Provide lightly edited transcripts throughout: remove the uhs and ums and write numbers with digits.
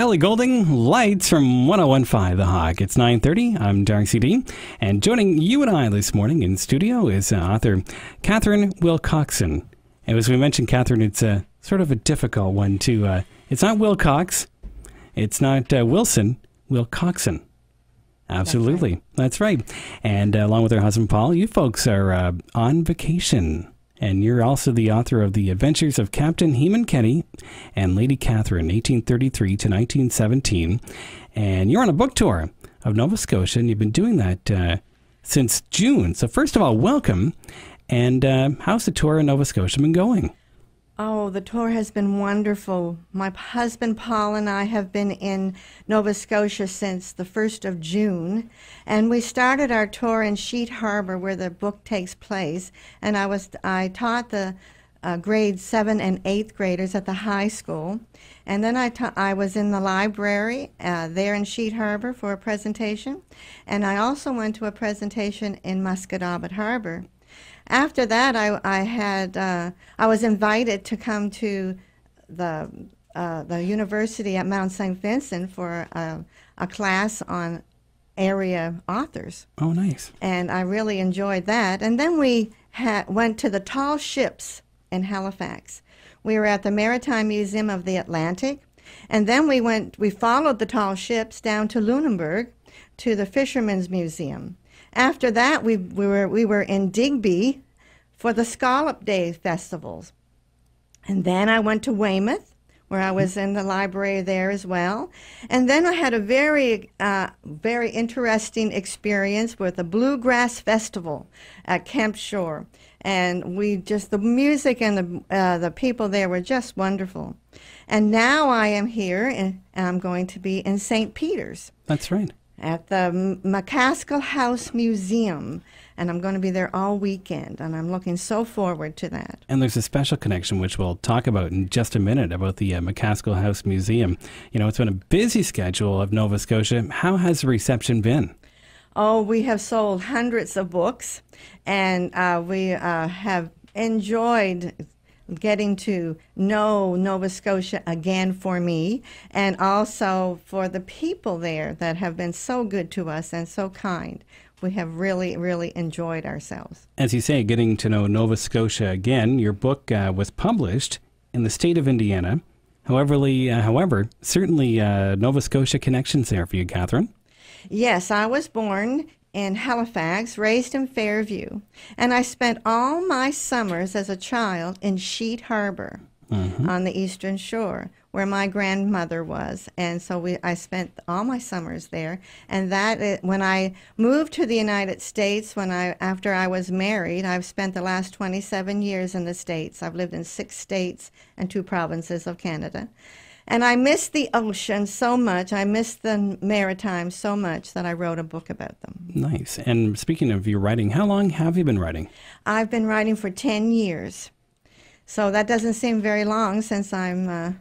Ellie Goulding, Lights from 101.5 The Hawk. It's 9:30. I'm Darcy D. And joining you and I this morning in studio is author Catherine Wilcoxon. And as we mentioned, Catherine, it's a sort of a difficult one to... it's not Wilcox. It's not Wilson. Wilcoxon. Absolutely. That's right. And along with her husband, Paul, you folks are on vacation. And you're also the author of The Adventures of Captain Heman Kenny and Lady Catherine, 1833 to 1917. And you're on a book tour of Nova Scotia, and you've been doing that since June. So first of all, welcome. And how's the tour in Nova Scotia been going? Oh, the tour has been wonderful. My husband, Paul, and I have been in Nova Scotia since the 1st of June, and we started our tour in Sheet Harbor, where the book takes place, and I taught the grade 7 and 8th graders at the high school, and then I was in the library there in Sheet Harbor for a presentation, and I also went to a presentation in Musquodoboit Harbor. After that, I was invited to come to the university at Mount St. Vincent for a class on area authors. Oh, nice. And I really enjoyed that. And then we went to the Tall Ships in Halifax. We were at the Maritime Museum of the Atlantic. And then we followed the Tall Ships down to Lunenburg to the Fishermen's Museum. After that, we were in Digby for the Scallop Day festivals. And then I went to Weymouth, where I was in the library there as well. And then I had a very interesting experience with the Bluegrass Festival at Kemp Shore. And the music and the people there were just wonderful. And now I am here, and I'm going to be in St. Peter's. That's right. At the McCaskill House Museum, and I'm going to be there all weekend, and I'm looking so forward to that. And there's a special connection, which we'll talk about in just a minute, about the McCaskill House Museum. You know, it's been a busy schedule of Nova Scotia. How has the reception been? Oh, we have sold hundreds of books, and we have enjoyed getting to know Nova Scotia again for me, and also for the people there that have been so good to us and so kind. We have really, really enjoyed ourselves. As you say, getting to know Nova Scotia again, your book was published in the state of Indiana. However, certainly Nova Scotia connections there for you, Catherine. Yes, I was born in Halifax, raised in Fairview, and I spent all my summers as a child in Sheet Harbor on the Eastern Shore, where my grandmother was, and so I spent all my summers there. And when I moved to the United States, after I was married, I've spent the last 27 years in the States. I've lived in 6 states and 2 provinces of Canada. And I miss the ocean so much. I miss the maritime so much that I wrote a book about them. Nice. And speaking of your writing, how long have you been writing? I've been writing for 10 years. So that doesn't seem very long, since I'm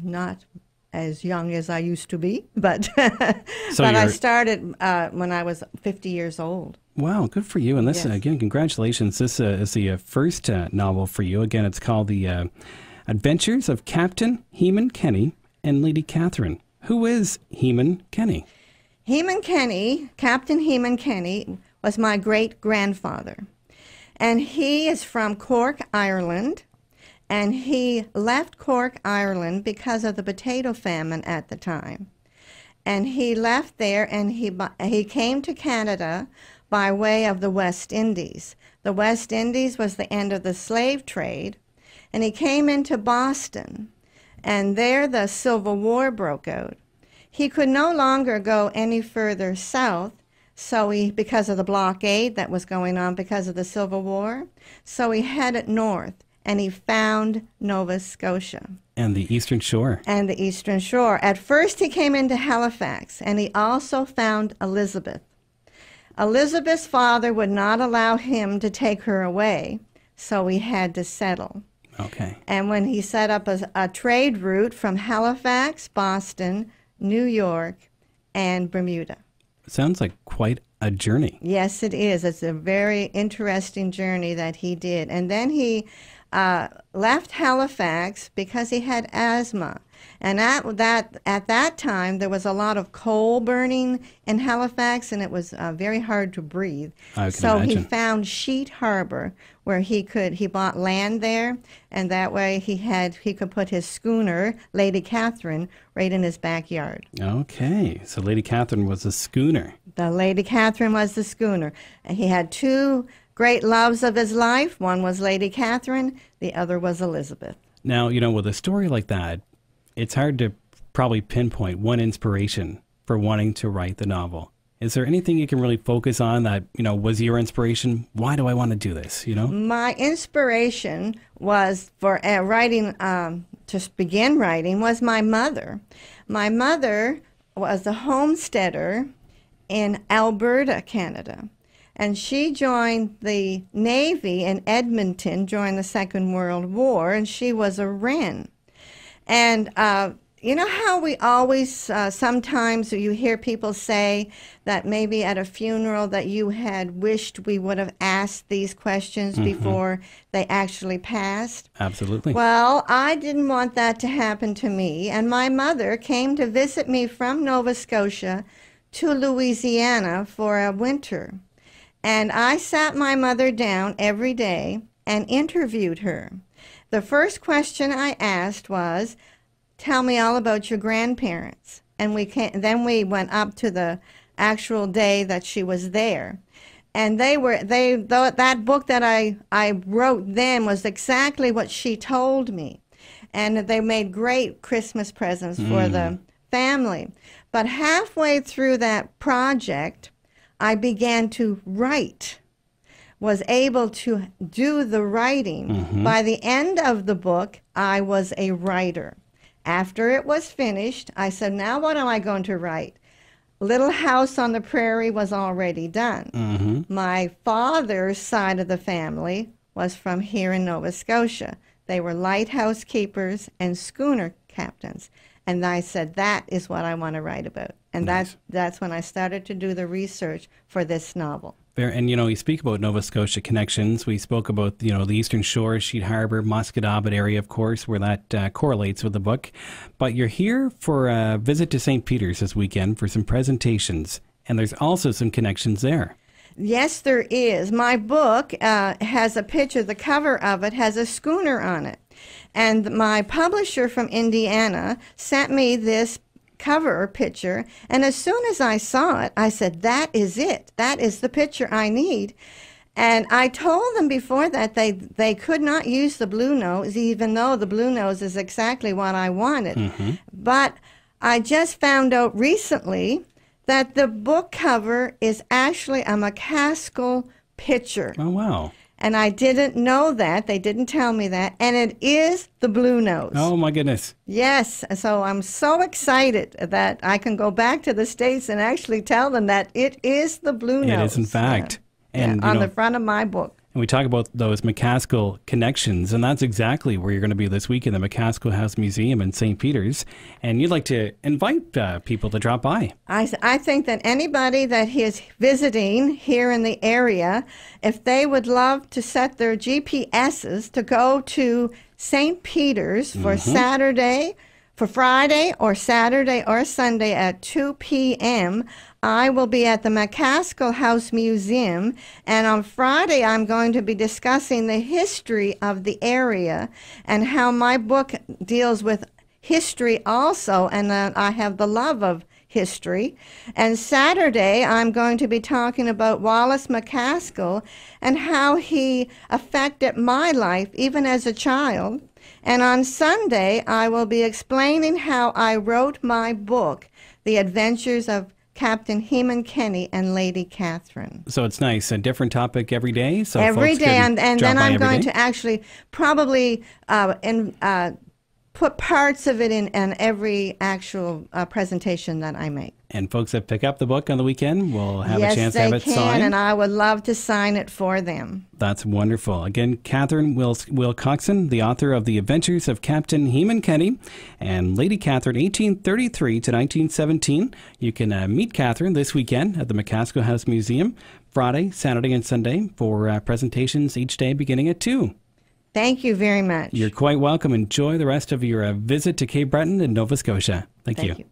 not as young as I used to be. But, I started when I was 50 years old. Wow, good for you. And this, again, congratulations. This is the first novel for you. Again, it's called The Adventures of Captain Heman Kenny and Lady Catherine. Who is Heman Kenny? Heman Kenny, Captain Heman Kenny, was my great-grandfather. And he is from Cork, Ireland. And he left Cork, Ireland because of the potato famine at the time. And he left there, and he came to Canada by way of the West Indies. The West Indies was the end of the slave trade. And he came into Boston, and there the Civil War broke out. He could no longer go any further south, because of the blockade that was going on because of the Civil War, so he headed north, and he found Nova Scotia. And the Eastern Shore. And the Eastern Shore. At first he came into Halifax, and he also found Elizabeth. Elizabeth's father would not allow him to take her away, so he had to settle. Okay. And when he set up a trade route from Halifax, Boston, New York, and Bermuda. Sounds like quite a journey. Yes, it is. It's a very interesting journey that he did. And then he left Halifax because he had asthma. And at that time, there was a lot of coal burning in Halifax, and it was very hard to breathe. So imagine. he found Sheet Harbor, where he bought land there, and that way he could put his schooner, Lady Catherine, right in his backyard. Okay, so Lady Catherine was a schooner. The Lady Catherine was the schooner. And he had two great loves of his life. One was Lady Catherine, the other was Elizabeth. Now, with a story like that, it's hard to probably pinpoint one inspiration for wanting to write the novel. Is there anything you can really focus on that, was your inspiration? Why do I want to do this, My inspiration was for writing, to begin writing, was my mother. My mother was a homesteader in Alberta, Canada. And she joined the Navy in Edmonton during the Second World War, and she was a Wren. And you know how we always, sometimes you hear people say that maybe at a funeral that you had wished we would have asked these questions before they actually passed? Absolutely. Well, I didn't want that to happen to me, and my mother came to visit me from Nova Scotia to Louisiana for a winter. And I sat my mother down every day and interviewed her. The first question I asked was, tell me all about your grandparents. And then we went up to the actual day that she was there. And that book that I wrote then was exactly what she told me. And they made great Christmas presents for the family. But halfway through that project, I began to write. Was able to do the writing. By the end of the book, I was a writer. After it was finished, I said, now what am I going to write? Little House on the Prairie was already done. My father's side of the family was from here in Nova Scotia. They were lighthouse keepers and schooner captains. And I said, that is what I want to write about. And Nice. that's when I started to do the research for this novel. And, you speak about Nova Scotia connections. We spoke about, the Eastern Shore, Sheet Harbor, Musquodoboit area, of course, where that correlates with the book. But you're here for a visit to St. Peter's this weekend for some presentations. And there's also some connections there. Yes, there is. My book has a picture. The cover of it has a schooner on it. And my publisher from Indiana sent me this cover picture, and as soon as I saw it, I said, that is it. That is the picture I need. And I told them before that they could not use the blue nose, even though the blue nose is exactly what I wanted. But I just found out recently that the book cover is actually a McCaskill picture. Oh, wow. And I didn't know that. They didn't tell me that. And it is the blue nose. Oh, my goodness. Yes. So I'm so excited that I can go back to the States and actually tell them that it is the blue nose. It is, in fact. And on the front of my book. And we talk about those McCaskill connections, and that's exactly where you're going to be this week in the McCaskill House Museum in St. Peter's. And you'd like to invite people to drop by. I think that anybody that is visiting here in the area, if they would love to set their GPSs to go to St. Peter's for for Friday or Saturday or Sunday at 2 p.m., I will be at the McCaskill House Museum, and on Friday I'm going to be discussing the history of the area and how my book deals with history also, and I have the love of history. And Saturday I'm going to be talking about Wallace McCaskill and how he affected my life even as a child. And on Sunday I will be explaining how I wrote my book, The Adventures of Captain Heman Kenny and Lady Catherine. So it's nice, a different topic every day. So every day, and then I'm going to actually probably put parts of it in every actual presentation that I make. And folks that pick up the book on the weekend will have yes, a chance to have it signed. Yes, they can, and I would love to sign it for them. That's wonderful. Again, Catherine Wilcoxon, the author of The Adventures of Captain Heman Kenny and Lady Catherine, 1833 to 1917. You can meet Catherine this weekend at the McCaskill House Museum, Friday, Saturday, and Sunday for presentations each day beginning at 2. Thank you very much. You're quite welcome. Enjoy the rest of your visit to Cape Breton and Nova Scotia. Thank you.